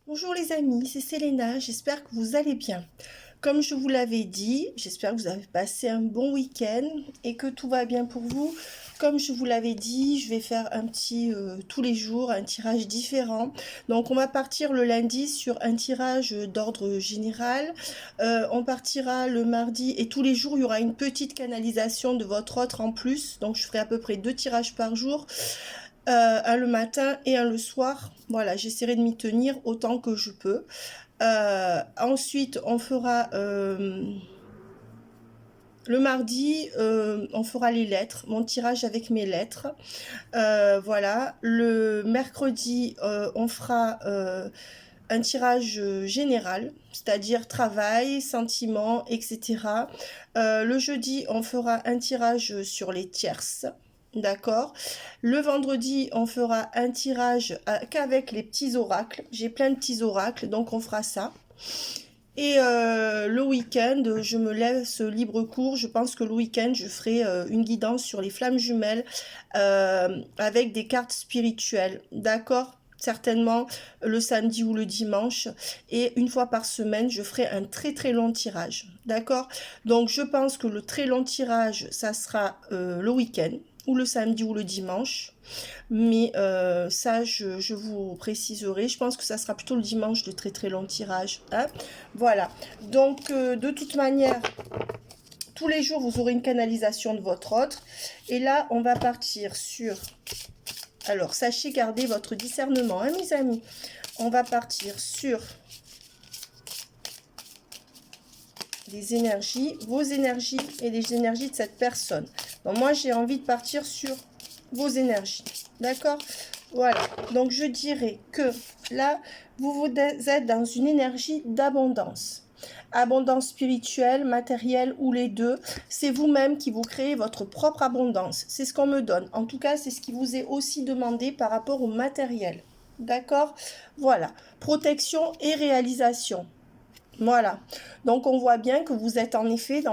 Bonjour les amis, c'est Selena, j'espère que vous allez bien. Comme je vous l'avais dit, j'espère que vous avez passé un bon week-end et que tout va bien pour vous. Comme je vous l'avais dit, je vais faire un petit, tous les jours, un tirage différent. Donc on va partir le lundi sur un tirage d'ordre général. On partira le mardi et tous les jours, il y aura une petite canalisation de votre autre en plus. Donc je ferai à peu près 2 tirages par jour. Un le matin et un le soir. Voilà, j'essaierai de m'y tenir autant que je peux. Ensuite, on fera le mardi, on fera les lettres, mon tirage avec mes lettres. Voilà, le mercredi, on fera un tirage général, c'est-à-dire travail, sentiments, etc. Le jeudi, on fera un tirage sur les tierces. D'accord. Le vendredi, on fera un tirage qu'avec les petits oracles. J'ai plein de petits oracles, donc on fera ça. Et le week-end, je me laisse libre cours. Je pense que le week-end, je ferai une guidance sur les flammes jumelles avec des cartes spirituelles. D'accord? Certainement le samedi ou le dimanche. Et une fois par semaine, je ferai un très très long tirage. D'accord? Donc je pense que le très long tirage, ça sera le week-end ou le samedi ou le dimanche. Mais ça, je vous préciserai. Je pense que ça sera plutôt le dimanche de très très long tirage. Hein. Voilà. Donc, de toute manière, tous les jours, vous aurez une canalisation de votre autre. Et là, on va partir sur... Alors, sachez garder votre discernement, hein, mes amis. On va partir sur les énergies, vos énergies et les énergies de cette personne. Donc, moi, j'ai envie de partir sur vos énergies. D'accord? Voilà. Donc, je dirais que là, vous êtes dans une énergie d'abondance. Abondance spirituelle, matérielle ou les deux. C'est vous-même qui vous créez votre propre abondance. C'est ce qu'on me donne. En tout cas, c'est ce qui vous est aussi demandé par rapport au matériel. D'accord? Voilà. Protection et réalisation. Voilà. Donc, on voit bien que vous êtes en effet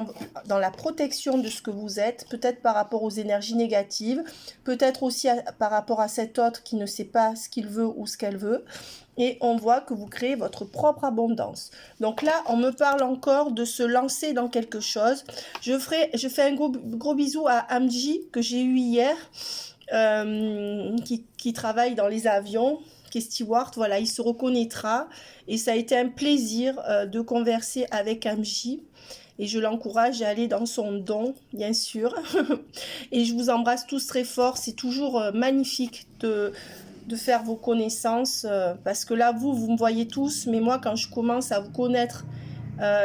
dans la protection de ce que vous êtes, peut-être par rapport aux énergies négatives, peut-être aussi par rapport à cet autre qui ne sait pas ce qu'il veut ou ce qu'elle veut. Et on voit que vous créez votre propre abondance. Donc là, on me parle encore de se lancer dans quelque chose. Je fais un gros bisou à Amji que j'ai eu hier, qui travaille dans les avions, qui est steward. Voilà, il se reconnaîtra. Et ça a été un plaisir de converser avec Amji. Et je l'encourage à aller dans son don, bien sûr. Et je vous embrasse tous très fort. C'est toujours magnifique de faire vos connaissances. Parce que là, vous me voyez tous. Mais moi, quand je commence à vous connaître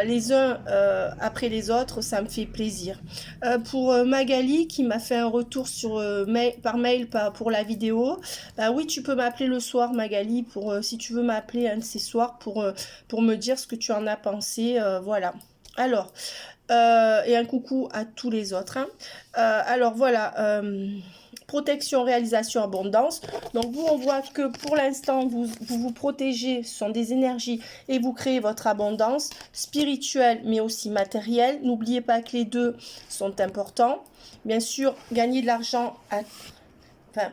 les uns après les autres, ça me fait plaisir. Pour Magali qui m'a fait un retour par mail pour la vidéo, bah oui, tu peux m'appeler le soir, Magali, si tu veux m'appeler un de ces soirs pour me dire ce que tu en as pensé. Voilà. Alors, et un coucou à tous les autres. Hein. Alors voilà, protection, réalisation, abondance. Donc vous, on voit que pour l'instant, vous protégez, ce sont des énergies et vous créez votre abondance spirituelle mais aussi matérielle. N'oubliez pas que les deux sont importants. Bien sûr, gagner de l'argent enfin,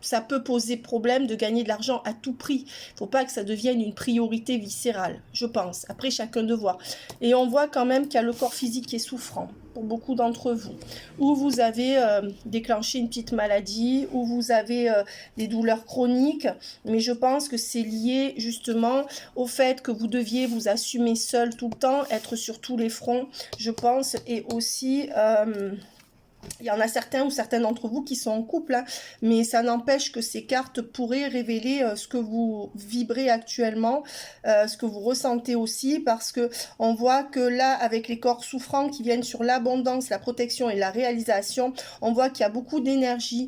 ça peut poser problème de gagner de l'argent à tout prix. Il ne faut pas que ça devienne une priorité viscérale, je pense. Après, chacun de voir. Et on voit quand même qu'il y a le corps physique qui est souffrant pour beaucoup d'entre vous. Ou vous avez déclenché une petite maladie, ou vous avez des douleurs chroniques. Mais je pense que c'est lié justement au fait que vous deviez vous assumer seul tout le temps, être sur tous les fronts, je pense. Et aussi... il y en a certains ou certains d'entre vous qui sont en couple, hein, mais ça n'empêche que ces cartes pourraient révéler ce que vous vibrez actuellement, ce que vous ressentez aussi, parce que on voit que là, avec les corps souffrants qui viennent sur l'abondance, la protection et la réalisation, on voit qu'il y a beaucoup d'énergie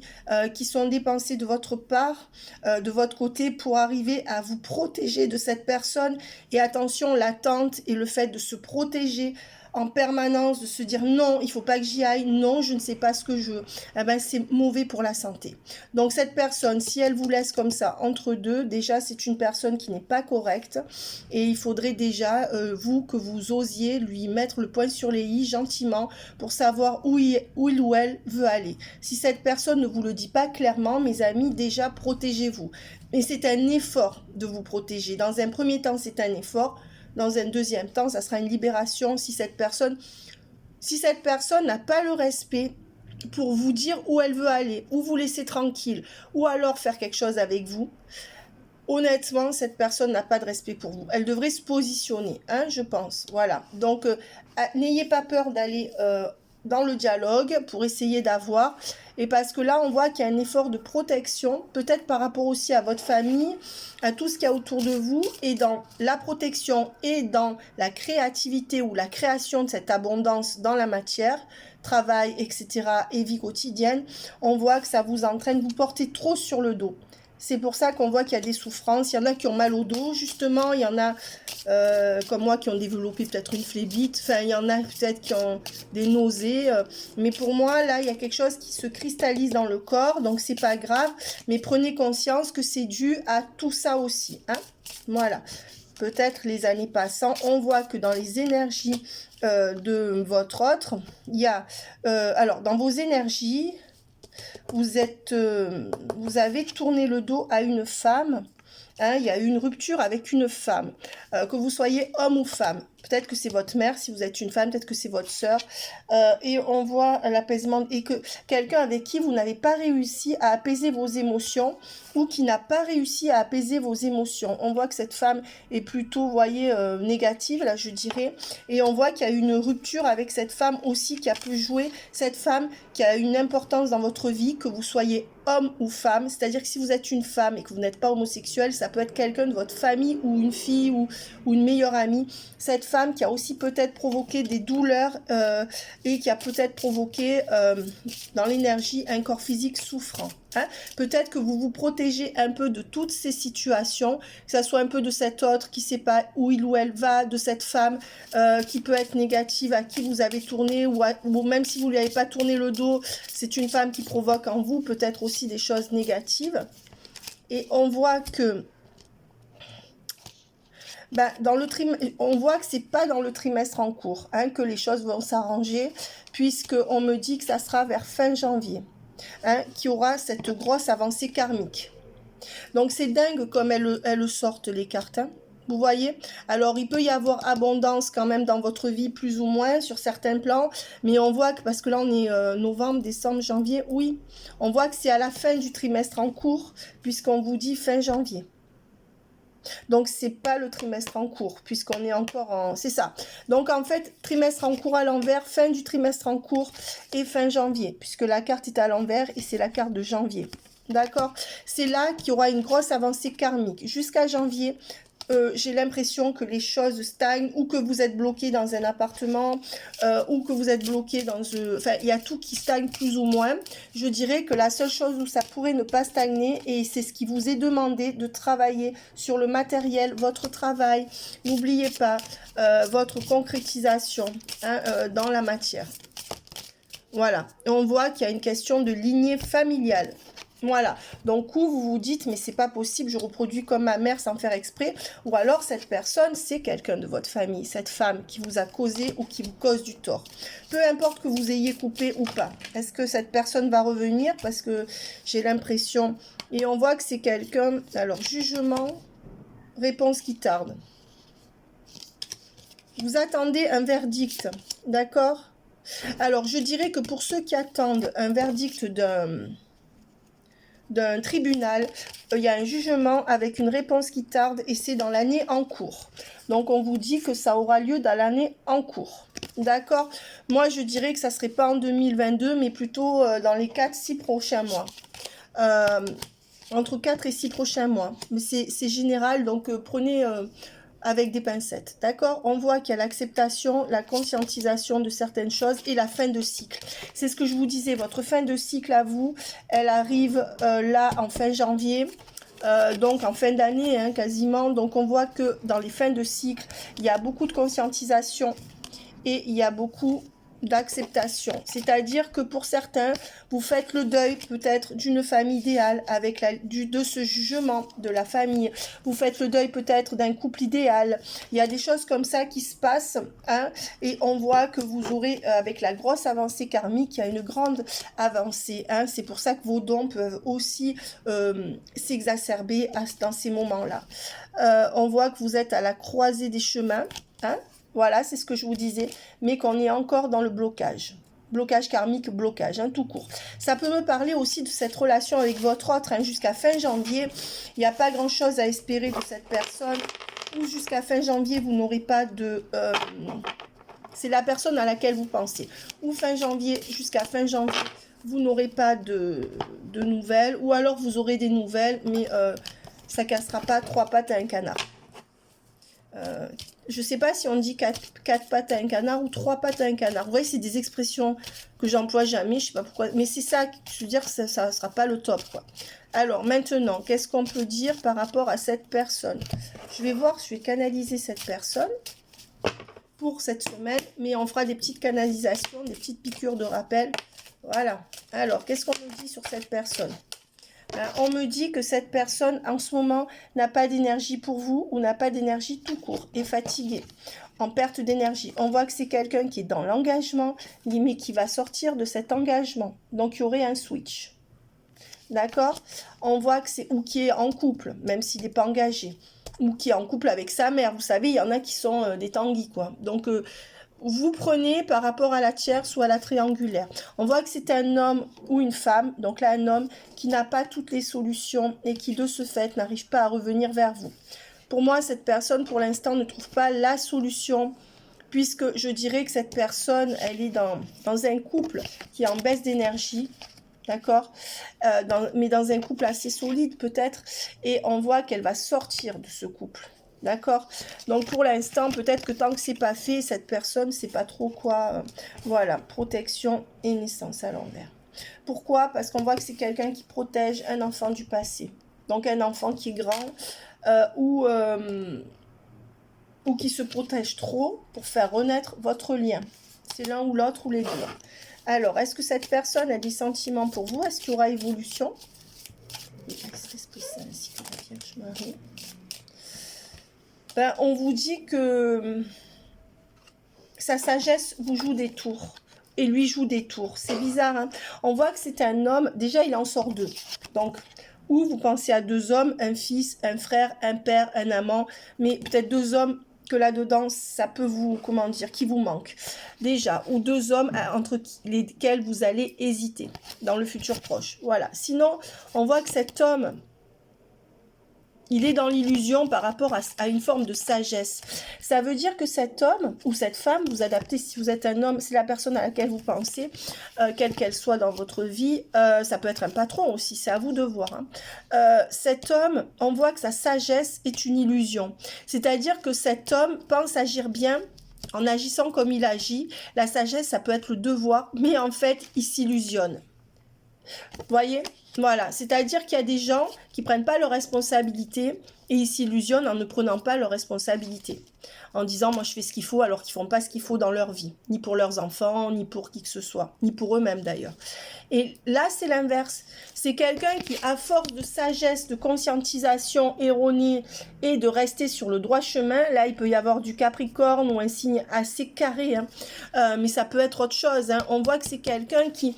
qui sont dépensées de votre part, de votre côté, pour arriver à vous protéger de cette personne. Et attention, l'attente et le fait de se protéger en permanence, de se dire non, il faut pas que j'y aille, non, je ne sais pas ce que je veux, eh ben, c'est mauvais pour la santé. Donc cette personne, si elle vous laisse comme ça entre deux, déjà c'est une personne qui n'est pas correcte et il faudrait déjà, que vous osiez lui mettre le point sur les i gentiment pour savoir où il ou elle veut aller. Si cette personne ne vous le dit pas clairement, mes amis, déjà protégez-vous. Mais c'est un effort de vous protéger. Dans un premier temps, c'est un effort. Dans un deuxième temps, ça sera une libération si cette personne n'a pas le respect pour vous dire où elle veut aller, ou vous laisser tranquille, ou alors faire quelque chose avec vous. Honnêtement, cette personne n'a pas de respect pour vous. Elle devrait se positionner, hein, je pense. Voilà. Donc, n'ayez pas peur d'aller dans le dialogue pour essayer d'avoir. Et parce que là, on voit qu'il y a un effort de protection, peut-être par rapport aussi à votre famille, à tout ce qu'il y a autour de vous, et dans la protection et dans la créativité ou la création de cette abondance dans la matière, travail, etc., et vie quotidienne, on voit que ça vous entraîne, vous portez trop sur le dos. C'est pour ça qu'on voit qu'il y a des souffrances. Il y en a qui ont mal au dos, justement. Il y en a, comme moi, qui ont développé peut-être une phlébite. Enfin, il y en a peut-être qui ont des nausées. Mais pour moi, là, il y a quelque chose qui se cristallise dans le corps. Donc, c'est pas grave. Mais prenez conscience que c'est dû à tout ça aussi. Hein, voilà. Peut-être les années passant, on voit que dans les énergies de votre autre, il y a... alors, dans vos énergies... Vous avez tourné le dos à une femme, hein, il y a eu une rupture avec une femme, que vous soyez homme ou femme. Peut-être que c'est votre mère si vous êtes une femme, peut-être que c'est votre sœur. Et on voit l'apaisement et que quelqu'un avec qui vous n'avez pas réussi à apaiser vos émotions ou qui n'a pas réussi à apaiser vos émotions. On voit que cette femme est plutôt, vous voyez, négative, là je dirais. Et on voit qu'il y a une rupture avec cette femme aussi qui a pu jouer, cette femme qui a une importance dans votre vie, que vous soyez homme ou femme. C'est-à-dire que si vous êtes une femme et que vous n'êtes pas homosexuel, ça peut être quelqu'un de votre famille ou une fille ou une meilleure amie. Cette femme qui a aussi peut-être provoqué des douleurs et qui a peut-être provoqué dans l'énergie un corps physique souffrant. Hein. Peut-être que vous vous protégez un peu de toutes ces situations, que ça soit un peu de cet autre qui ne sait pas où il ou elle va, de cette femme qui peut être négative, à qui vous avez tourné, ou même si vous ne lui avez pas tourné le dos, c'est une femme qui provoque en vous peut-être aussi des choses négatives. Et on voit que on voit que c'est pas dans le trimestre en cours hein, que les choses vont s'arranger, puisqu'on me dit que ça sera vers fin janvier, hein, qu'il y aura cette grosse avancée karmique. Donc c'est dingue comme elles sortent les cartes, hein. Vous voyez? Alors, il peut y avoir abondance quand même dans votre vie, plus ou moins, sur certains plans. Mais on voit que, parce que là, on est novembre, décembre, janvier, oui. On voit que c'est à la fin du trimestre en cours, puisqu'on vous dit fin janvier. Donc, c'est pas le trimestre en cours, puisqu'on est encore en... C'est ça. Donc, en fait, trimestre en cours à l'envers, fin du trimestre en cours et fin janvier, puisque la carte est à l'envers et c'est la carte de janvier. D'accord? C'est là qu'il y aura une grosse avancée karmique. Jusqu'à janvier, j'ai l'impression que les choses stagnent ou que vous êtes bloqué dans un appartement ou que vous êtes bloqué dans... Enfin, il y a tout qui stagne plus ou moins. Je dirais que la seule chose où ça pourrait ne pas stagner, et c'est ce qui vous est demandé de travailler sur le matériel, votre travail. N'oubliez pas votre concrétisation hein, dans la matière. Voilà. Et on voit qu'il y a une question de lignée familiale. Voilà, donc où vous vous dites, mais c'est pas possible, je reproduis comme ma mère sans faire exprès, ou alors cette personne, c'est quelqu'un de votre famille, cette femme qui vous a causé ou qui vous cause du tort. Peu importe que vous ayez coupé ou pas. Est-ce que cette personne va revenir? Parce que j'ai l'impression, et on voit que c'est quelqu'un, alors jugement, réponse qui tarde. Vous attendez un verdict, d'accord? Alors je dirais que pour ceux qui attendent un verdict d'un tribunal, il y a un jugement avec une réponse qui tarde et c'est dans l'année en cours. Donc, on vous dit que ça aura lieu dans l'année en cours. D'accord? Moi, je dirais que ça ne serait pas en 2022, mais plutôt dans les 4-6 prochains mois. Entre 4 et 6 prochains mois. Mais c'est général, donc prenez... avec des pincettes, d'accord? On voit qu'il y a l'acceptation, la conscientisation de certaines choses et la fin de cycle. C'est ce que je vous disais, votre fin de cycle à vous, elle arrive là en fin janvier, donc en fin d'année hein, quasiment. Donc on voit que dans les fins de cycle, il y a beaucoup de conscientisation et il y a beaucoup d'acceptation. C'est-à-dire que pour certains, vous faites le deuil peut-être d'une famille idéale avec de ce jugement de la famille. Vous faites le deuil peut-être d'un couple idéal. Il y a des choses comme ça qui se passent, hein, et on voit que vous aurez, avec la grosse avancée karmique, il y a une grande avancée. Hein, c'est pour ça que vos dons peuvent aussi s'exacerber dans ces moments-là. On voit que vous êtes à la croisée des chemins, hein. Voilà, c'est ce que je vous disais, mais qu'on est encore dans le blocage. Blocage karmique, blocage, hein, tout court. Ça peut me parler aussi de cette relation avec votre autre, hein, jusqu'à fin janvier. Il n'y a pas grand-chose à espérer de cette personne. Ou jusqu'à fin janvier, vous n'aurez pas de... c'est la personne à laquelle vous pensez. Ou fin janvier, jusqu'à fin janvier, vous n'aurez pas de nouvelles. Ou alors vous aurez des nouvelles, mais ça ne cassera pas trois pattes à un canard. Je ne sais pas si on dit quatre pattes à un canard ou trois pattes à un canard. Vous voyez, c'est des expressions que j'emploie jamais, je ne sais pas pourquoi. Mais c'est ça, je veux dire que ça ne sera pas le top, quoi. Alors, maintenant, qu'est-ce qu'on peut dire par rapport à cette personne? Je vais voir, je vais canaliser cette personne pour cette semaine. Mais on fera des petites canalisations, des petites piqûres de rappel. Voilà. Alors, qu'est-ce qu'on nous dit sur cette personne? On me dit que cette personne, en ce moment, n'a pas d'énergie pour vous ou n'a pas d'énergie tout court, est fatiguée, en perte d'énergie. On voit que c'est quelqu'un qui est dans l'engagement, mais qui va sortir de cet engagement. Donc, il y aurait un switch. D'accord? On voit que c'est ou qui est en couple, même s'il n'est pas engagé, ou qui est en couple avec sa mère. Vous savez, il y en a qui sont des tanguis, quoi. Donc, vous prenez par rapport à la tierce ou à la triangulaire. On voit que c'est un homme ou une femme, donc là un homme qui n'a pas toutes les solutions et qui de ce fait n'arrive pas à revenir vers vous. Pour moi, cette personne pour l'instant ne trouve pas la solution, puisque je dirais que cette personne, elle est dans un couple qui est en baisse d'énergie, d'accord, mais dans un couple assez solide peut-être, et on voit qu'elle va sortir de ce couple. D'accord? Donc, pour l'instant, peut-être que tant que c'est pas fait, cette personne, c'est pas trop quoi. Voilà, protection et naissance à l'envers. Pourquoi? Parce qu'on voit que c'est quelqu'un qui protège un enfant du passé. Donc, un enfant qui est grand ou qui se protège trop pour faire renaître votre lien. C'est l'un ou l'autre ou les deux. Alors, est-ce que cette personne a des sentiments pour vous? Est-ce qu'il y aura évolution? Ben, on vous dit que sa sagesse vous joue des tours. Et lui joue des tours. C'est bizarre, hein? On voit que c'est un homme. Déjà, il en sort deux. Donc, ou vous pensez à deux hommes, un fils, un frère, un père, un amant. Mais peut-être deux hommes que là-dedans, ça peut vous, comment dire, qui vous manque. Déjà, ou deux hommes entre lesquels vous allez hésiter dans le futur proche. Voilà. Sinon, on voit que cet homme... il est dans l'illusion par rapport à une forme de sagesse. Ça veut dire que cet homme ou cette femme, vous adaptez, si vous êtes un homme, c'est la personne à laquelle vous pensez, quelle qu'elle soit dans votre vie. Ça peut être un patron aussi, c'est à vous de voir. Hein. Cet homme, on voit que sa sagesse est une illusion. C'est-à-dire que cet homme pense agir bien en agissant comme il agit. La sagesse, ça peut être le devoir, mais en fait, il s'illusionne. Vous voyez? Voilà, c'est-à-dire qu'il y a des gens qui ne prennent pas leurs responsabilités et ils s'illusionnent en ne prenant pas leurs responsabilités. En disant, moi je fais ce qu'il faut alors qu'ils ne font pas ce qu'il faut dans leur vie. Ni pour leurs enfants, ni pour qui que ce soit. Ni pour eux-mêmes d'ailleurs. Et là, c'est l'inverse. C'est quelqu'un qui, à force de sagesse, de conscientisation erronée et de rester sur le droit chemin, là, il peut y avoir du Capricorne ou un signe assez carré. Hein. Mais ça peut être autre chose. Hein. On voit que c'est quelqu'un qui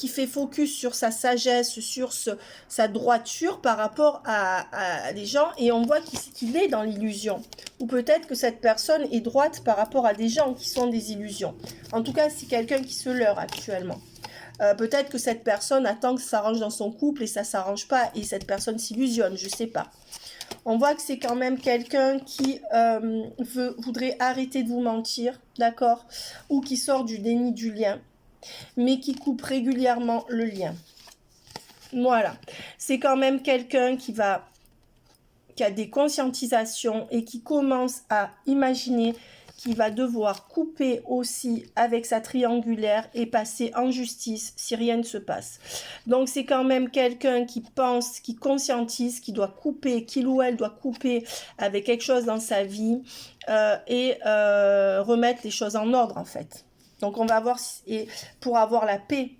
fait focus sur sa sagesse, sur sa droiture par rapport à des gens. Et on voit qu'il est dans l'illusion. Ou peut-être que cette personne est droite par rapport à des gens qui sont des illusions. En tout cas, c'est quelqu'un qui se leurre actuellement. Peut-être que cette personne attend que ça s'arrange dans son couple et ça ne s'arrange pas et cette personne s'illusionne, je ne sais pas. On voit que c'est quand même quelqu'un qui voudrait arrêter de vous mentir, d'accord? Ou qui sort du déni du lien, mais qui coupe régulièrement le lien. Voilà. C'est quand même quelqu'un qui a des conscientisations et qui commence à imaginer qui va devoir couper aussi avec sa triangulaire et passer en justice si rien ne se passe. Donc c'est quand même quelqu'un qui pense, qui conscientise, qui doit couper, qu'il ou elle doit couper avec quelque chose dans sa vie et remettre les choses en ordre en fait. Donc on va voir, et pour avoir la paix.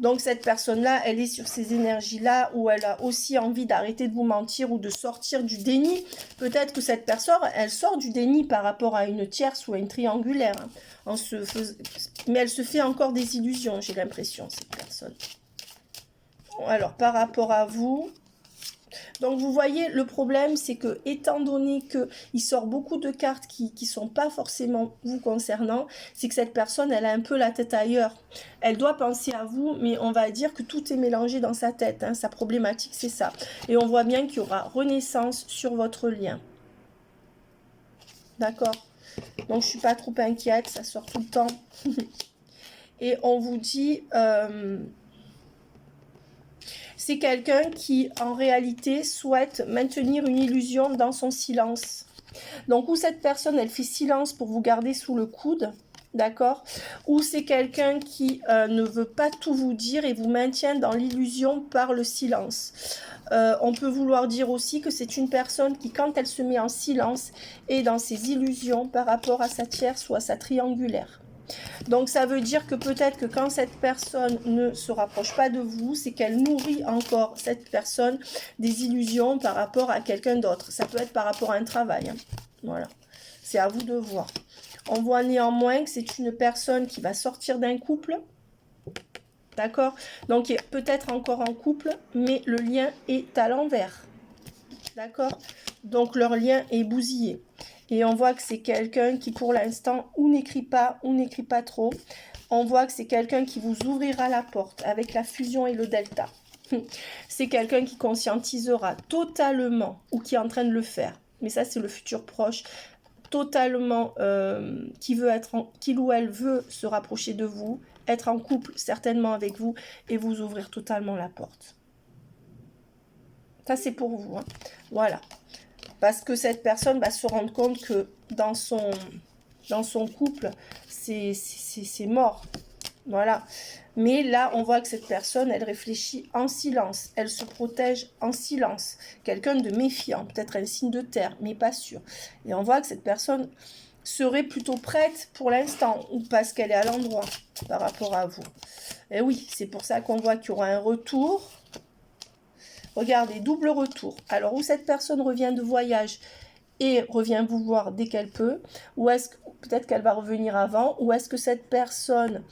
Donc cette personne-là, elle est sur ces énergies-là où elle a aussi envie d'arrêter de vous mentir ou de sortir du déni. Peut-être que cette personne, elle sort du déni par rapport à une tierce ou à une triangulaire. Hein, mais elle se fait encore des illusions, j'ai l'impression, cette personne. Alors, par rapport à vous... Donc, vous voyez, le problème, c'est que, étant donné qu'il sort beaucoup de cartes qui ne sont pas forcément vous concernant, c'est que cette personne, elle a un peu la tête ailleurs. Elle doit penser à vous, mais on va dire que tout est mélangé dans sa tête. Hein. Sa problématique, c'est ça. Et on voit bien qu'il y aura renaissance sur votre lien. D'accord? Donc, je ne suis pas trop inquiète, ça sort tout le temps. Et on vous dit... c'est quelqu'un qui, en réalité, souhaite maintenir une illusion dans son silence. Donc, ou cette personne, elle fait silence pour vous garder sous le coude, d'accord? Ou c'est quelqu'un qui ne veut pas tout vous dire et vous maintient dans l'illusion par le silence. On peut vouloir dire aussi que c'est une personne qui, quand elle se met en silence, est dans ses illusions par rapport à sa tierce ou à sa triangulaire. Donc ça veut dire que peut-être que quand cette personne ne se rapproche pas de vous, c'est qu'elle nourrit encore cette personne des illusions par rapport à quelqu'un d'autre. Ça peut être par rapport à un travail. Hein. Voilà, c'est à vous de voir. On voit néanmoins que c'est une personne qui va sortir d'un couple. D'accord? Donc peut-être encore en couple, mais le lien est à l'envers. D'accord? Donc leur lien est bousillé. Et on voit que c'est quelqu'un qui, pour l'instant, ou n'écrit pas trop. On voit que c'est quelqu'un qui vous ouvrira la porte avec la fusion et le delta. C'est quelqu'un qui conscientisera totalement, ou qui est en train de le faire. Mais ça, c'est le futur proche. Totalement, qu'il ou elle veut se rapprocher de vous, être en couple certainement avec vous, et vous ouvrir totalement la porte. Ça, c'est pour vous. Hein. Voilà. Parce que cette personne va se rendre compte que dans son couple, c'est mort. Voilà. Mais là, on voit que cette personne, elle réfléchit en silence. Elle se protège en silence. Quelqu'un de méfiant, peut-être un signe de terre, mais pas sûr. Et on voit que cette personne serait plutôt prête pour l'instant, ou parce qu'elle est à l'endroit par rapport à vous. Et oui, c'est pour ça qu'on voit qu'il y aura un retour. Regardez, double retour. Alors, où cette personne revient de voyage et revient vous voir dès qu'elle peut, ou est-ce que peut-être qu'elle va revenir avant, ou est-ce que cette personne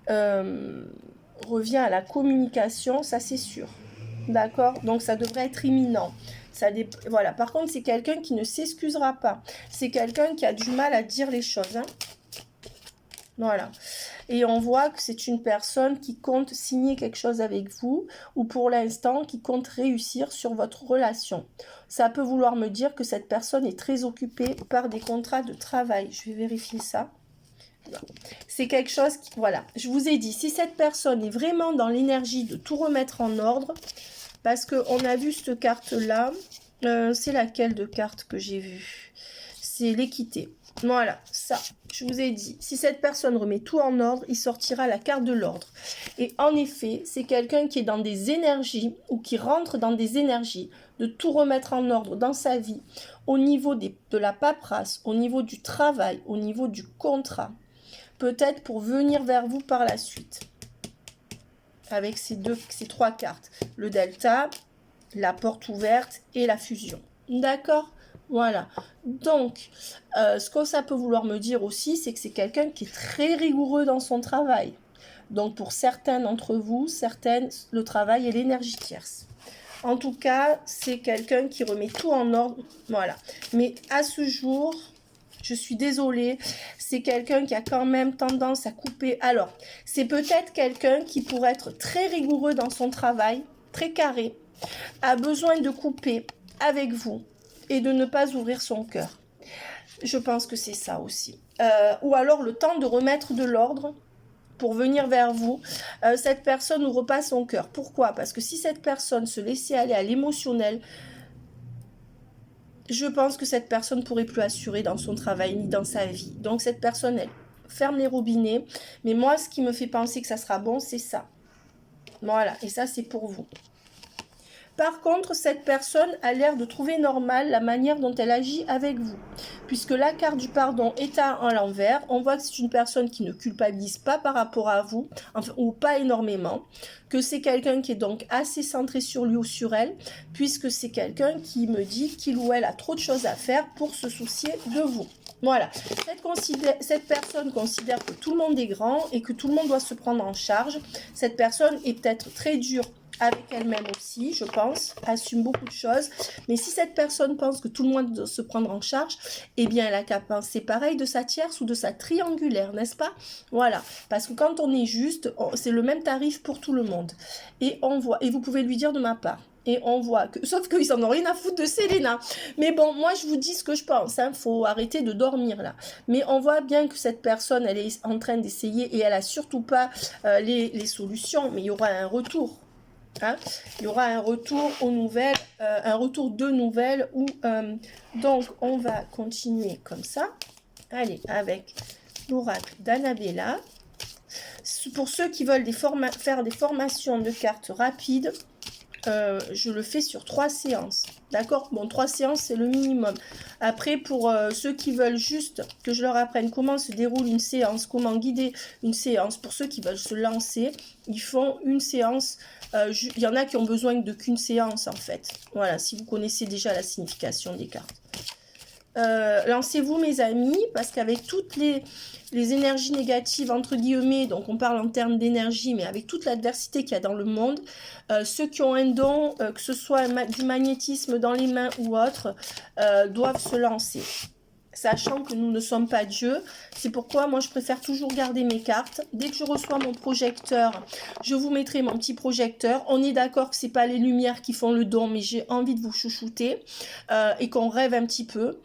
revient à la communication, ça c'est sûr. D'accord? Donc, ça devrait être imminent. Voilà. Par contre, c'est quelqu'un qui ne s'excusera pas. C'est quelqu'un qui a du mal à dire les choses. Hein. Voilà. Et on voit que c'est une personne qui compte signer quelque chose avec vous ou pour l'instant qui compte réussir sur votre relation. Ça peut vouloir me dire que cette personne est très occupée par des contrats de travail. Je vais vérifier ça. C'est quelque chose qui... Voilà, je vous ai dit, si cette personne est vraiment dans l'énergie de tout remettre en ordre, parce qu'on a vu cette carte-là, c'est laquelle de carte que j'ai vue? C'est l'équité. Voilà, ça, je vous ai dit, si cette personne remet tout en ordre, il sortira la carte de l'ordre. Et en effet, c'est quelqu'un qui est dans des énergies, ou qui rentre dans des énergies, de tout remettre en ordre dans sa vie, au niveau de la paperasse, au niveau du travail, au niveau du contrat, peut-être pour venir vers vous par la suite. Avec ces trois cartes, le delta, la porte ouverte et la fusion. D'accord ? Voilà, donc ce que ça peut vouloir me dire aussi, c'est que c'est quelqu'un qui est très rigoureux dans son travail. Donc pour certains d'entre vous, le travail est l'énergie tierce. En tout cas, c'est quelqu'un qui remet tout en ordre. Voilà, mais à ce jour, je suis désolée, c'est quelqu'un qui a quand même tendance à couper. Alors, c'est peut-être quelqu'un qui pourrait être très rigoureux dans son travail, très carré, a besoin de couper avec vous et de ne pas ouvrir son cœur. Je pense que c'est ça aussi. Ou alors le temps de remettre de l'ordre pour venir vers vous. Cette personne n'ouvre pas son cœur. Pourquoi? Parce que si cette personne se laissait aller à l'émotionnel, je pense que cette personne ne pourrait plus assurer dans son travail ni dans sa vie. Donc cette personne, elle ferme les robinets. Mais moi, ce qui me fait penser que ça sera bon, c'est ça. Voilà, et ça, c'est pour vous. Par contre, cette personne a l'air de trouver normal la manière dont elle agit avec vous. Puisque la carte du pardon est à l'envers, on voit que c'est une personne qui ne culpabilise pas par rapport à vous, enfin, ou pas énormément, que c'est quelqu'un qui est donc assez centré sur lui ou sur elle, puisque c'est quelqu'un qui me dit qu'il ou elle a trop de choses à faire pour se soucier de vous. Voilà, cette personne considère que tout le monde est grand et que tout le monde doit se prendre en charge. Cette personne est peut-être très dure avec elle-même aussi, je pense, assume beaucoup de choses. Mais si cette personne pense que tout le monde doit se prendre en charge, eh bien, elle a qu'à penser pareil de sa tierce ou de sa triangulaire, n'est-ce pas? Voilà, parce que quand on est juste, c'est le même tarif pour tout le monde. Et on voit, et vous pouvez lui dire de ma part. Et on voit que, sauf qu'ils en ont rien à foutre de Selena. Mais bon, moi je vous dis ce que je pense, hein, faut arrêter de dormir là. Mais on voit bien que cette personne, elle est en train d'essayer et elle a surtout pas les solutions, mais il y aura un retour. Hein, il y aura un retour aux nouvelles, un retour de nouvelles. Donc, on va continuer comme ça. Allez, avec l'oracle d'Annabella. Pour ceux qui veulent faire des formations de cartes rapides, je le fais sur 3 séances. D'accord? Bon, 3 séances, c'est le minimum. Après, pour ceux qui veulent juste que je leur apprenne comment se déroule une séance, comment guider une séance, pour ceux qui veulent se lancer, ils font une séance. Il y en a qui ont besoin de qu'une séance, en fait. Voilà, si vous connaissez déjà la signification des cartes. Lancez-vous, mes amis, parce qu'avec toutes les énergies négatives, entre guillemets, donc on parle en termes d'énergie, mais avec toute l'adversité qu'il y a dans le monde, ceux qui ont un don, que ce soit du magnétisme dans les mains ou autre, doivent se lancer. Sachant que nous ne sommes pas Dieu, c'est pourquoi moi je préfère toujours garder mes cartes. Dès que je reçois mon projecteur, je vous mettrai mon petit projecteur. On est d'accord que ce n'est pas les lumières qui font le don, mais j'ai envie de vous chouchouter et qu'on rêve un petit peu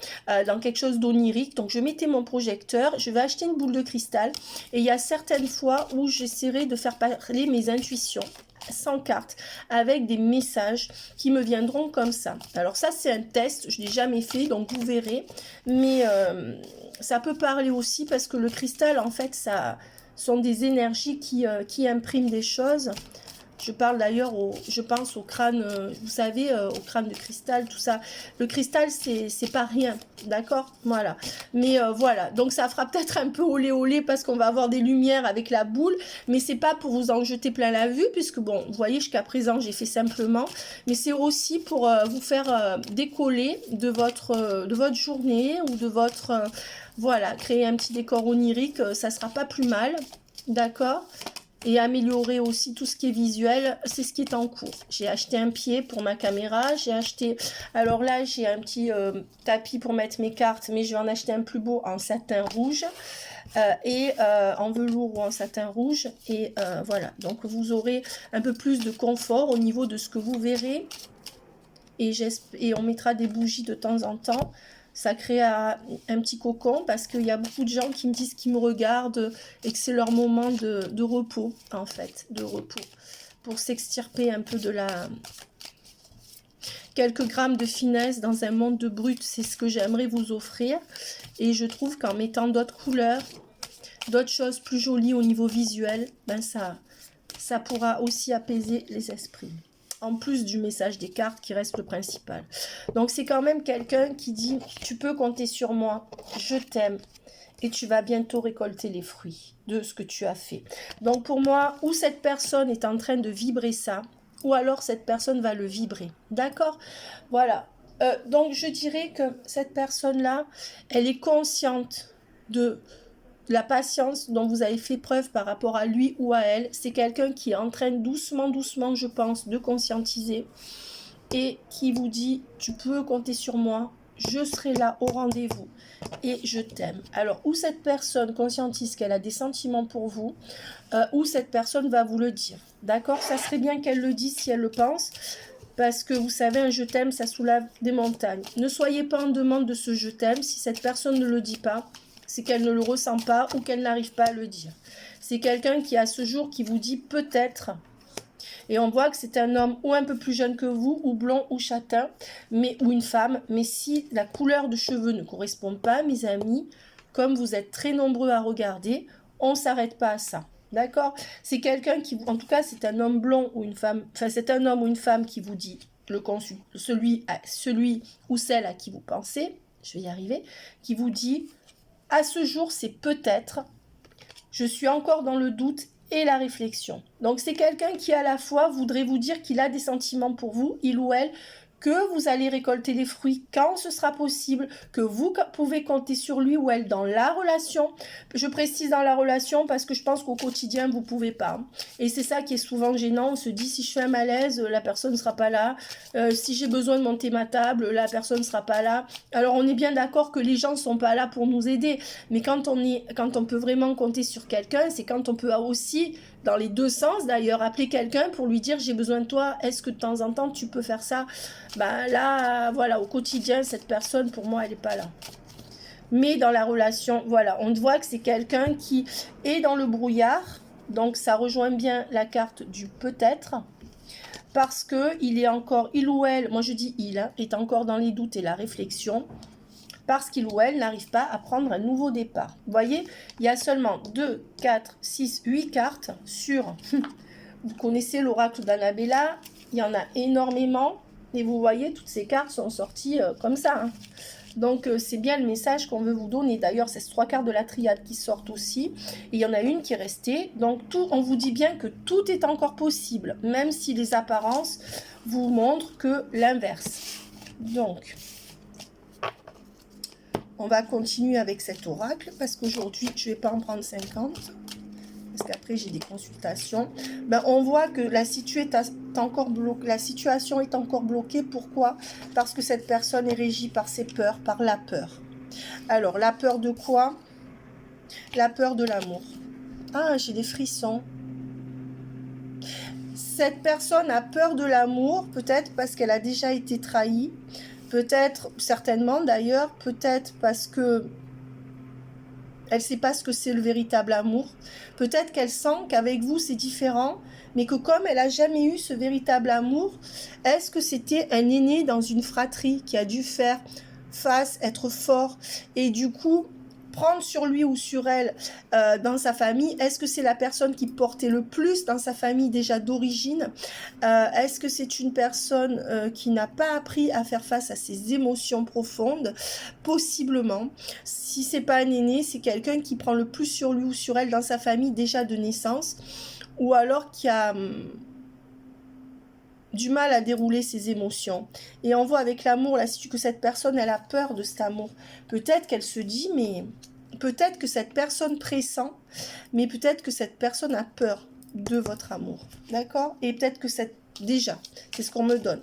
dans quelque chose d'onirique. Donc je mettais mon projecteur, je vais acheter une boule de cristal et il y a certaines fois où j'essaierai de faire parler mes intuitions sans carte, avec des messages qui me viendront comme ça. Alors ça, c'est un test, je ne l'ai jamais fait, donc vous verrez. Mais ça peut parler aussi parce que le cristal, en fait, ça sont des énergies qui impriment des choses. Je parle d'ailleurs, je pense au crâne, vous savez, au crâne de cristal, tout ça. Le cristal, c'est pas rien, d'accord? Voilà. Mais voilà, donc ça fera peut-être un peu olé parce qu'on va avoir des lumières avec la boule, mais c'est pas pour vous en jeter plein la vue, puisque bon, vous voyez, jusqu'à présent, j'ai fait simplement, mais c'est aussi pour vous faire décoller de votre journée ou de votre... voilà, créer un petit décor onirique, ça sera pas plus mal, d'accord? Et améliorer aussi tout ce qui est visuel, c'est ce qui est en cours. J'ai acheté un pied pour ma caméra, j'ai acheté, alors là j'ai un petit tapis pour mettre mes cartes, mais je vais en acheter un plus beau en satin rouge et en velours ou en satin rouge, et voilà, donc vous aurez un peu plus de confort au niveau de ce que vous verrez, et on mettra des bougies de temps en temps. Ça crée un petit cocon parce qu'il y a beaucoup de gens qui me disent qu'ils me regardent et que c'est leur moment de repos, en fait, de repos, pour s'extirper un peu de la... Quelques grammes de finesse dans un monde de brut, c'est ce que j'aimerais vous offrir. Et je trouve qu'en mettant d'autres couleurs, d'autres choses plus jolies au niveau visuel, ben ça pourra aussi apaiser les esprits. En plus du message des cartes qui reste le principal. Donc c'est quand même quelqu'un qui dit « Tu peux compter sur moi, je t'aime et tu vas bientôt récolter les fruits de ce que tu as fait. » Donc pour moi, ou cette personne est en train de vibrer ça, ou alors cette personne va le vibrer. D'accord? Voilà. Donc je dirais que cette personne-là, elle est consciente de la patience dont vous avez fait preuve par rapport à lui ou à elle. C'est quelqu'un qui est en train doucement, je pense, de conscientiser et qui vous dit « Tu peux compter sur moi, je serai là au rendez-vous et je t'aime. » Alors, ou cette personne conscientise qu'elle a des sentiments pour vous, ou cette personne va vous le dire. D'accord? Ça serait bien qu'elle le dise si elle le pense. Parce que vous savez, un je t'aime, ça soulève des montagnes. Ne soyez pas en demande de ce je t'aime. Si cette personne ne le dit pas, c'est qu'elle ne le ressent pas ou qu'elle n'arrive pas à le dire. C'est quelqu'un qui, à ce jour, qui vous dit peut-être. Et on voit que c'est un homme ou un peu plus jeune que vous, ou blond ou châtain, ou une femme. Mais si la couleur de cheveux ne correspond pas, mes amis, comme vous êtes très nombreux à regarder, on ne s'arrête pas à ça. D'accord? C'est quelqu'un qui, en tout cas, c'est un homme blond ou une femme, enfin, c'est un homme ou une femme qui vous dit, celui ou celle à qui vous pensez, je vais y arriver, qui vous dit, à ce jour, c'est peut-être, je suis encore dans le doute et la réflexion. Donc, c'est quelqu'un qui, à la fois, voudrait vous dire qu'il a des sentiments pour vous, il ou elle, que vous allez récolter les fruits quand ce sera possible, que vous pouvez compter sur lui ou elle dans la relation. Je précise dans la relation parce que je pense qu'au quotidien, vous ne pouvez pas. Et c'est ça qui est souvent gênant. On se dit, si je fais un malaise, la personne ne sera pas là. Si j'ai besoin de monter ma table, la personne ne sera pas là. Alors, on est bien d'accord que les gens ne sont pas là pour nous aider. Mais quand on peut vraiment compter sur quelqu'un, c'est quand on peut aussi, dans les deux sens d'ailleurs, appeler quelqu'un pour lui dire, j'ai besoin de toi, est-ce que de temps en temps, tu peux faire ça? Ben là, voilà, au quotidien, cette personne, pour moi, elle n'est pas là. Mais dans la relation, voilà, on voit que c'est quelqu'un qui est dans le brouillard. Donc, ça rejoint bien la carte du peut-être. Parce qu'il est encore, il ou elle, moi je dis il, est encore dans les doutes et la réflexion. Parce qu'il ou elle n'arrive pas à prendre un nouveau départ. Vous voyez, il y a seulement 2, 4, 6, 8 cartes sur... Vous connaissez l'oracle d'Annabella, il y en a énormément. Et vous voyez, toutes ces cartes sont sorties comme ça. Donc, c'est bien le message qu'on veut vous donner. D'ailleurs, c'est ces 3 cartes de la triade qui sortent aussi. Et il y en a une qui est restée. Donc, on vous dit bien que tout est encore possible, même si les apparences vous montrent que l'inverse. Donc, on va continuer avec cet oracle parce qu'aujourd'hui, je ne vais pas en prendre 50. Parce qu'après, j'ai des consultations. Ben, on voit que la situation est encore bloquée. Pourquoi? Parce que cette personne est régie par ses peurs, par la peur. Alors, la peur de quoi? La peur de l'amour. Ah, j'ai des frissons. Cette personne a peur de l'amour, peut-être parce qu'elle a déjà été trahie. Peut-être, certainement d'ailleurs, peut-être parce que elle ne sait pas ce que c'est le véritable amour. Peut-être qu'elle sent qu'avec vous, c'est différent, mais que comme elle n'a jamais eu ce véritable amour, est-ce que c'était un aîné dans une fratrie qui a dû faire face, être fort, et du coup, prendre sur lui ou sur elle dans sa famille? Est-ce que c'est la personne qui portait le plus dans sa famille déjà d'origine? Est-ce que c'est une personne qui n'a pas appris à faire face à ses émotions profondes? Possiblement. Si c'est pas un aîné, c'est quelqu'un qui prend le plus sur lui ou sur elle dans sa famille déjà de naissance, ou alors qui a du mal à dérouler ses émotions. Et on voit avec l'amour là, que cette personne, elle a peur de cet amour. Peut-être qu'elle se dit, mais peut-être que cette personne pressent, mais peut-être que cette personne a peur de votre amour. D'accord? Et peut-être que déjà, c'est ce qu'on me donne.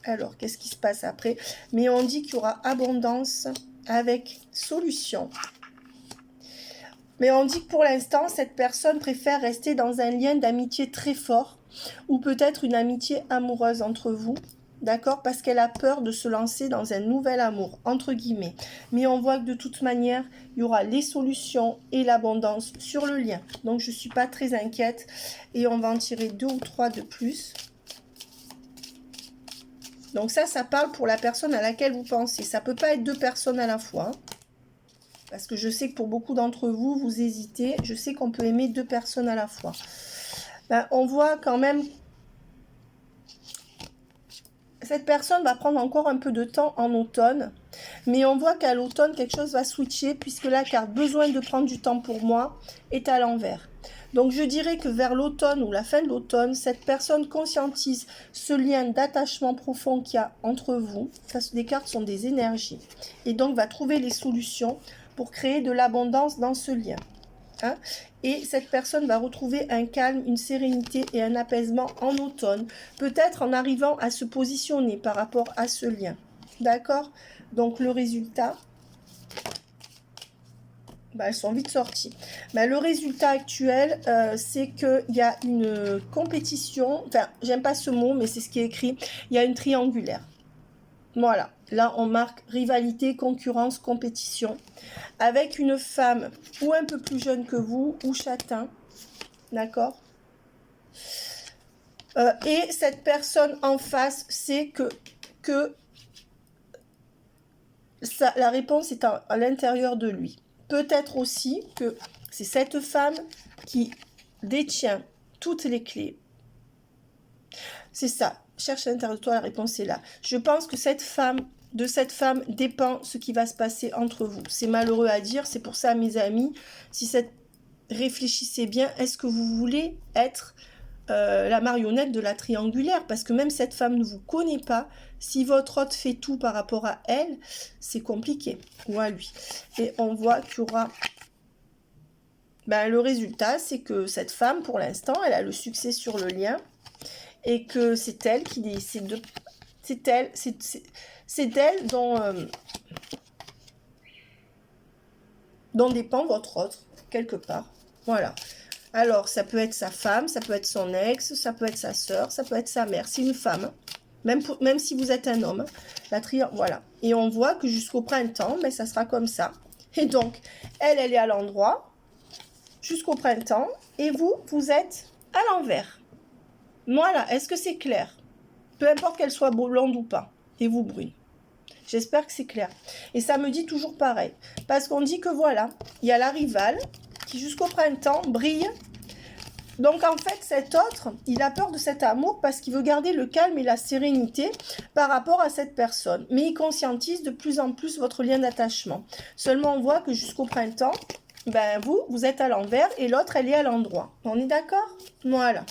Alors, qu'est-ce qui se passe après? Mais on dit qu'il y aura abondance avec solution. Mais on dit que pour l'instant, cette personne préfère rester dans un lien d'amitié très fort, ou peut-être une amitié amoureuse entre vous, d'accord? Parce qu'elle a peur de se lancer dans un nouvel amour, entre guillemets. Mais on voit que de toute manière, il y aura les solutions et l'abondance sur le lien. Donc, je ne suis pas très inquiète. Et on va en tirer 2 ou 3 de plus. Donc ça parle pour la personne à laquelle vous pensez. Ça ne peut pas être 2 personnes à la fois. Parce que je sais que pour beaucoup d'entre vous, vous hésitez. Je sais qu'on peut aimer 2 personnes à la fois. Ben, on voit quand même, cette personne va prendre encore un peu de temps en automne, mais on voit qu'à l'automne, quelque chose va switcher, puisque la carte « Besoin de prendre du temps pour moi » est à l'envers. Donc je dirais que vers l'automne ou la fin de l'automne, cette personne conscientise ce lien d'attachement profond qu'il y a entre vous. Les cartes sont des énergies. Et donc va trouver les solutions pour créer de l'abondance dans ce lien. Hein? Et cette personne va retrouver un calme, une sérénité et un apaisement en automne, peut-être en arrivant à se positionner par rapport à ce lien. D'accord? Donc le résultat, elles sont vite sorties. Le résultat actuel, c'est qu'il y a une compétition, enfin, j'aime pas ce mot, mais c'est ce qui est écrit, il y a une triangulaire. Voilà, là on marque rivalité, concurrence, compétition, avec une femme ou un peu plus jeune que vous, ou châtain, d'accord? Et cette personne en face sait que la réponse est à l'intérieur de lui. Peut-être aussi que c'est cette femme qui détient toutes les clés. C'est ça. Cherche à l'intérieur de toi, la réponse est là. Je pense que de cette femme dépend ce qui va se passer entre vous. C'est malheureux à dire, c'est pour ça, mes amis, réfléchissez bien, est-ce que vous voulez être la marionnette de la triangulaire? Parce que même cette femme ne vous connaît pas. Si votre hôte fait tout par rapport à elle, c'est compliqué, ou à lui. Et on voit qu'il y aura... le résultat, c'est que cette femme, pour l'instant, elle a le succès sur le lien, et que c'est elle qui décide de... C'est d'elle dont dépend votre autre, quelque part. Voilà. Alors, ça peut être sa femme, ça peut être son ex, ça peut être sa sœur, ça peut être sa mère. C'est une femme, même si vous êtes un homme. Voilà. Et on voit que jusqu'au printemps, ça sera comme ça. Et donc, elle est à l'endroit jusqu'au printemps. Et vous êtes à l'envers. Voilà. Est-ce que c'est clair? Peu importe qu'elle soit blonde ou pas. Et vous, brune. J'espère que c'est clair. Et ça me dit toujours pareil. Parce qu'on dit que voilà, il y a la rivale qui jusqu'au printemps brille. Donc en fait, cet autre, il a peur de cet amour parce qu'il veut garder le calme et la sérénité par rapport à cette personne. Mais il conscientise de plus en plus votre lien d'attachement. Seulement on voit que jusqu'au printemps, vous êtes à l'envers et l'autre, elle est à l'endroit. On est d'accord? Voilà.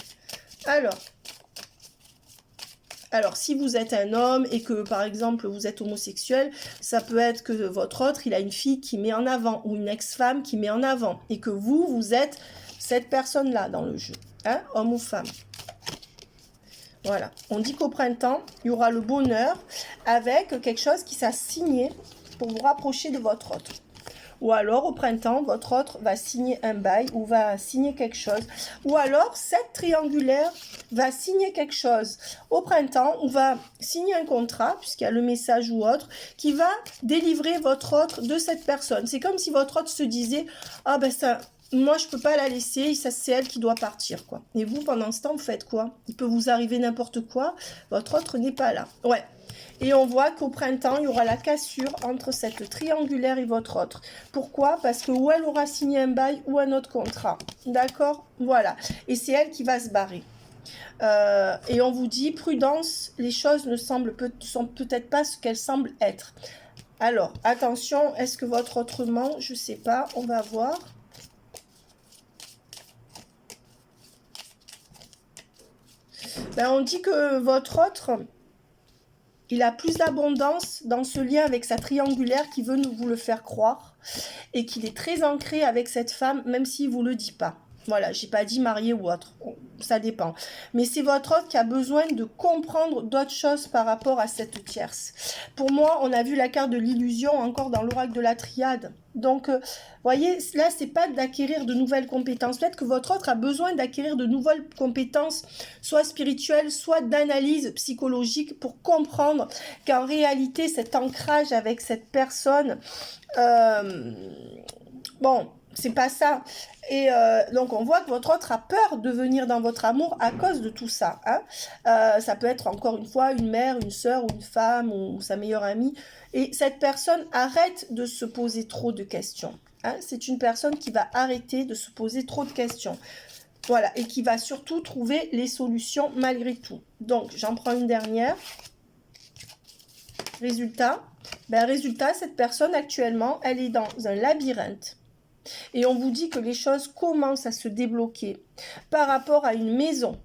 Alors, si vous êtes un homme et que, par exemple, vous êtes homosexuel, ça peut être que votre autre, il a une fille qui met en avant ou une ex-femme qui met en avant et que vous êtes cette personne-là dans le jeu, hein, homme ou femme. Voilà. On dit qu'au printemps, il y aura le bonheur avec quelque chose qui s'est signé pour vous rapprocher de votre autre. Ou alors, au printemps, votre autre va signer un bail ou va signer quelque chose. Ou alors, cette triangulaire va signer quelque chose au printemps ou va signer un contrat, puisqu'il y a le message ou autre, qui va délivrer votre autre de cette personne. C'est comme si votre autre se disait « Ah moi, je peux pas la laisser, c'est elle qui doit partir, quoi. » Et vous, pendant ce temps, vous faites quoi? Il peut vous arriver n'importe quoi, votre autre n'est pas là. Ouais. Et on voit qu'au printemps, il y aura la cassure entre cette triangulaire et votre autre. Pourquoi? Parce que ou elle aura signé un bail ou un autre contrat. D'accord? Voilà. Et c'est elle qui va se barrer. Et on vous dit, prudence, les choses sont peut-être pas ce qu'elles semblent être. Alors, attention, est-ce que votre autre ment? Je sais pas, on va voir. On dit que votre autre... il a plus d'abondance dans ce lien avec sa triangulaire qui veut vous le faire croire et qu'il est très ancré avec cette femme, même s'il ne vous le dit pas. Voilà, j'ai pas dit marié ou autre, ça dépend. Mais c'est votre autre qui a besoin de comprendre d'autres choses par rapport à cette tierce. Pour moi, on a vu la carte de l'illusion encore dans l'oracle de la triade. Donc, voyez, là, c'est pas d'acquérir de nouvelles compétences. Peut-être que votre autre a besoin d'acquérir de nouvelles compétences, soit spirituelles, soit d'analyse psychologique pour comprendre qu'en réalité, cet ancrage avec cette personne, c'est pas ça. Et donc, on voit que votre autre a peur de venir dans votre amour à cause de tout ça. Hein. Ça peut être, encore une fois, une mère, une sœur ou une femme ou sa meilleure amie. Et cette personne arrête de se poser trop de questions. Hein. C'est une personne qui va arrêter de se poser trop de questions. Voilà. Et qui va surtout trouver les solutions malgré tout. Donc, j'en prends une dernière. Résultat. Résultat, cette personne, actuellement, elle est dans un labyrinthe. Et on vous dit que les choses commencent à se débloquer par rapport à une maison.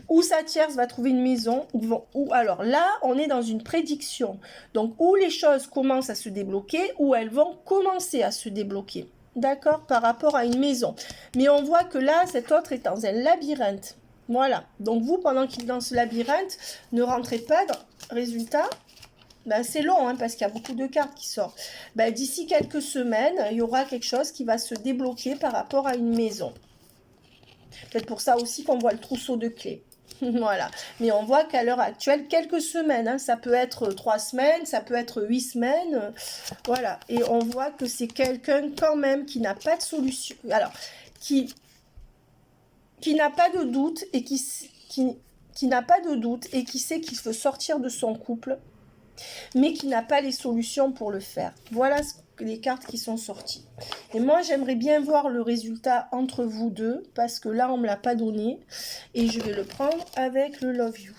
Où sa tierce va trouver une maison, ou alors là, on est dans une prédiction. Donc, où les choses commencent à se débloquer, où elles vont commencer à se débloquer. D'accord? Par rapport à une maison. Mais on voit que là, cet autre est dans un labyrinthe. Voilà. Donc, vous, pendant qu'il est dans ce labyrinthe, ne rentrez pas dans... Résultat, c'est long, hein, parce qu'il y a beaucoup de cartes qui sortent. D'ici quelques semaines, il y aura quelque chose qui va se débloquer par rapport à une maison. Peut-être pour ça aussi qu'on voit le trousseau de clés. Voilà. Mais on voit qu'à l'heure actuelle, quelques semaines, hein, ça peut être 3 semaines, ça peut être 8 semaines. Voilà. Et on voit que c'est quelqu'un quand même qui n'a pas de solution. Alors, qui n'a pas de doute et qui qui n'a pas de doute et qui sait qu'il veut sortir de son couple, mais qui n'a pas les solutions pour le faire. Voilà les cartes qui sont sorties. Et moi, j'aimerais bien voir le résultat entre vous deux, parce que là, on ne me l'a pas donné. Et je vais le prendre avec le Love You.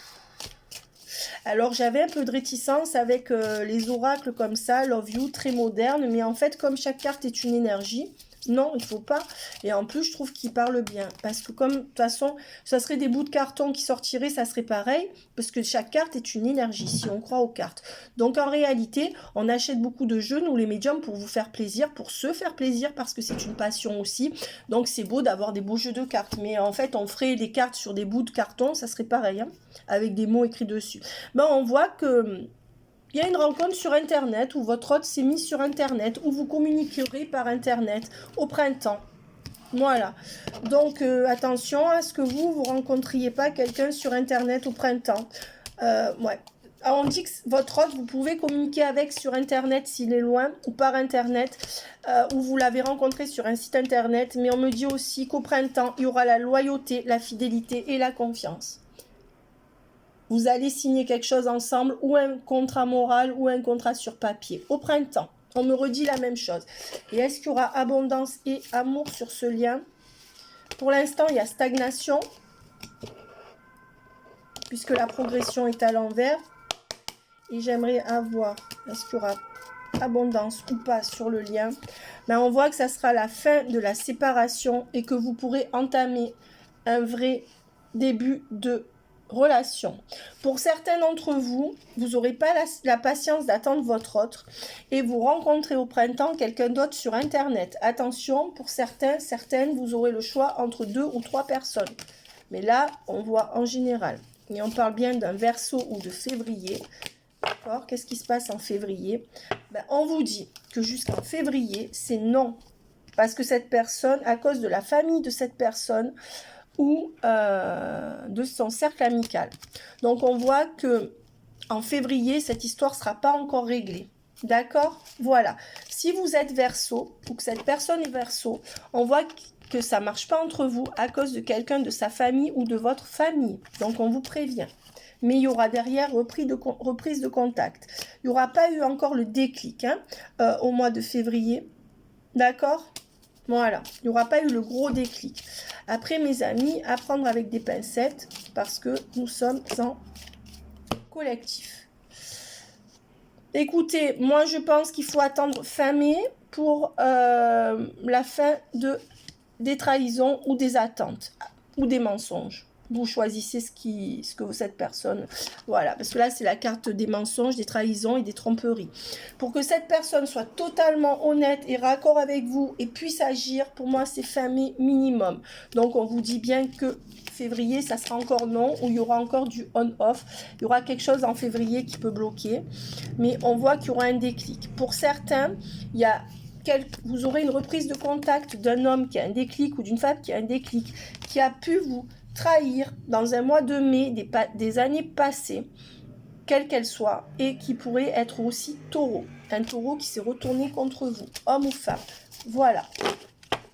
Alors, j'avais un peu de réticence avec les oracles comme ça, Love You, très moderne. Mais en fait, comme chaque carte est une énergie, non, il ne faut pas. Et en plus, je trouve qu'il parle bien. Parce que comme, de toute façon, ça serait des bouts de carton qui sortiraient, ça serait pareil. Parce que chaque carte est une énergie, si on croit aux cartes. Donc, en réalité, on achète beaucoup de jeux, nous les médiums, pour vous faire plaisir, pour se faire plaisir, parce que c'est une passion aussi. Donc, c'est beau d'avoir des beaux jeux de cartes. Mais en fait, on ferait des cartes sur des bouts de carton, ça serait pareil, hein, avec des mots écrits dessus. Ben, on voit que... il y a une rencontre sur Internet où votre hôte s'est mis sur Internet, où vous communiquerez par Internet au printemps. Voilà. Donc, attention à ce que vous rencontriez pas quelqu'un sur Internet au printemps. Ouais. Alors, on dit que votre hôte, vous pouvez communiquer avec sur Internet s'il est loin, ou par Internet, ou vous l'avez rencontré sur un site Internet. Mais on me dit aussi qu'au printemps, il y aura la loyauté, la fidélité et la confiance. Vous allez signer quelque chose ensemble, ou un contrat moral, ou un contrat sur papier. Au printemps, on me redit la même chose. Et est-ce qu'il y aura abondance et amour sur ce lien? Pour l'instant, il y a stagnation, puisque la progression est à l'envers. Et j'aimerais avoir, est-ce qu'il y aura abondance ou pas sur le lien? Ben, on voit que ça sera la fin de la séparation et que vous pourrez entamer un vrai début de relation. Pour certains d'entre vous, vous n'aurez pas la patience d'attendre votre autre et vous rencontrez au printemps quelqu'un d'autre sur Internet. Attention, pour certains, certaines, vous aurez le choix entre 2 ou 3 personnes. Mais là, on voit en général. Et on parle bien d'un Verseau ou de février. D'accord? Qu'est-ce qui se passe en février? Ben, on vous dit que jusqu'en février, c'est non. Parce que cette personne, à cause de la famille de cette personne, ou de son cercle amical. Donc, on voit que en février, cette histoire ne sera pas encore réglée. D'accord? Voilà. Si vous êtes Verseau, ou que cette personne est Verseau, on voit que ça ne marche pas entre vous à cause de quelqu'un de sa famille ou de votre famille. Donc, on vous prévient. Mais il y aura derrière reprise de contact. Il n'y aura pas eu encore le déclic au mois de février. D'accord? Voilà, il n'y aura pas eu le gros déclic. Après, mes amis, à prendre avec des pincettes, parce que nous sommes en collectif. Écoutez, moi, je pense qu'il faut attendre fin mai pour la fin des trahisons ou des attentes, ou des mensonges. Vous choisissez ce que cette personne... Voilà, parce que là, c'est la carte des mensonges, des trahisons et des tromperies. Pour que cette personne soit totalement honnête et raccord avec vous et puisse agir, pour moi, c'est fin mai minimum. Donc, on vous dit bien que février, ça sera encore non, ou il y aura encore du on-off. Il y aura quelque chose en février qui peut bloquer. Mais on voit qu'il y aura un déclic. Pour certains, il y a... vous aurez une reprise de contact d'un homme qui a un déclic ou d'une femme qui a un déclic, qui a pu vous trahir dans un mois de mai des années passées, quelle qu'elle soit, et qui pourrait être aussi taureau. Un taureau qui s'est retourné contre vous, homme ou femme. Voilà.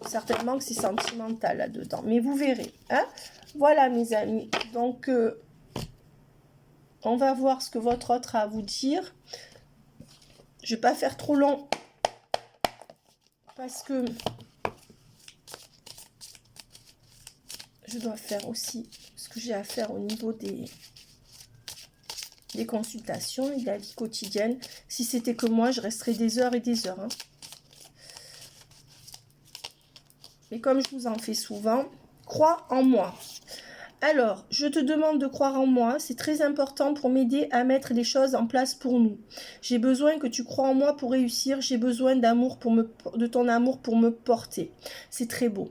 Certainement que c'est sentimental là-dedans, mais vous verrez. Hein? Voilà, mes amis. Donc, on va voir ce que votre autre a à vous dire. Je ne vais pas faire trop long, parce que je dois faire aussi ce que j'ai à faire au niveau des consultations et de la vie quotidienne. Si c'était que moi, je resterais des heures et des heures. Hein. Mais comme je vous en fais souvent, crois en moi. Alors, je te demande de croire en moi. C'est très important pour m'aider à mettre les choses en place pour nous. J'ai besoin que tu crois en moi pour réussir. J'ai besoin de ton amour pour me porter. C'est très beau.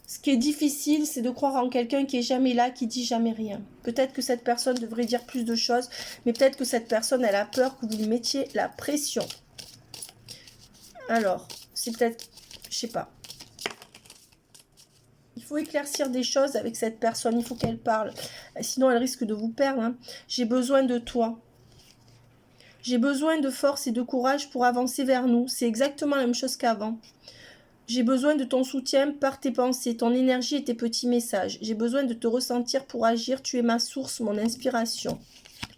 Ce qui est difficile, c'est de croire en quelqu'un qui est jamais là, qui dit jamais rien. Peut-être que cette personne devrait dire plus de choses, mais peut-être que cette personne, elle a peur que vous lui mettiez la pression. Alors, c'est peut-être, je sais pas. Il faut éclaircir des choses avec cette personne, il faut qu'elle parle. Sinon, elle risque de vous perdre. Hein. J'ai besoin de toi. J'ai besoin de force et de courage pour avancer vers nous. C'est exactement la même chose qu'avant. J'ai besoin de ton soutien par tes pensées, ton énergie et tes petits messages. J'ai besoin de te ressentir pour agir. Tu es ma source, mon inspiration.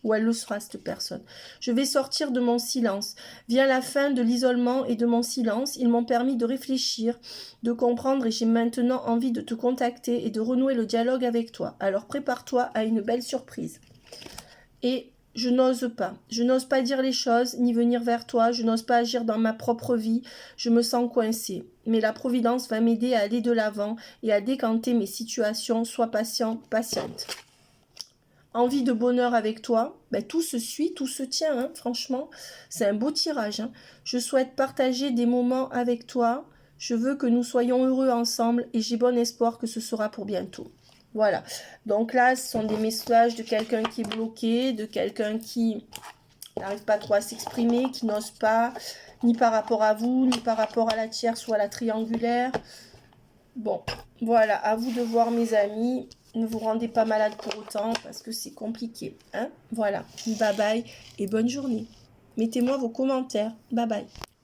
Ou elle le sera, cette personne. Je vais sortir de mon silence. Vient la fin de l'isolement et de mon silence. Ils m'ont permis de réfléchir, de comprendre et j'ai maintenant envie de te contacter et de renouer le dialogue avec toi. Alors prépare-toi à une belle surprise. Et je n'ose pas. Je n'ose pas dire les choses, ni venir vers toi. Je n'ose pas agir dans ma propre vie. Je me sens coincée. Mais la Providence va m'aider à aller de l'avant et à décanter mes situations. Sois patient, patiente. Envie de bonheur avec toi, ben, tout se suit, tout se tient, hein, franchement, c'est un beau tirage. Hein. Je souhaite partager des moments avec toi, je veux que nous soyons heureux ensemble et j'ai bon espoir que ce sera pour bientôt. Voilà, donc là, ce sont des messages de quelqu'un qui est bloqué, de quelqu'un qui n'arrive pas trop à s'exprimer, qui n'ose pas, ni par rapport à vous, ni par rapport à la tierce ou à la triangulaire. Bon, voilà, à vous de voir mes amis. Ne vous rendez pas malade pour autant parce que c'est compliqué. Hein, voilà, bye bye et bonne journée. Mettez-moi vos commentaires. Bye bye.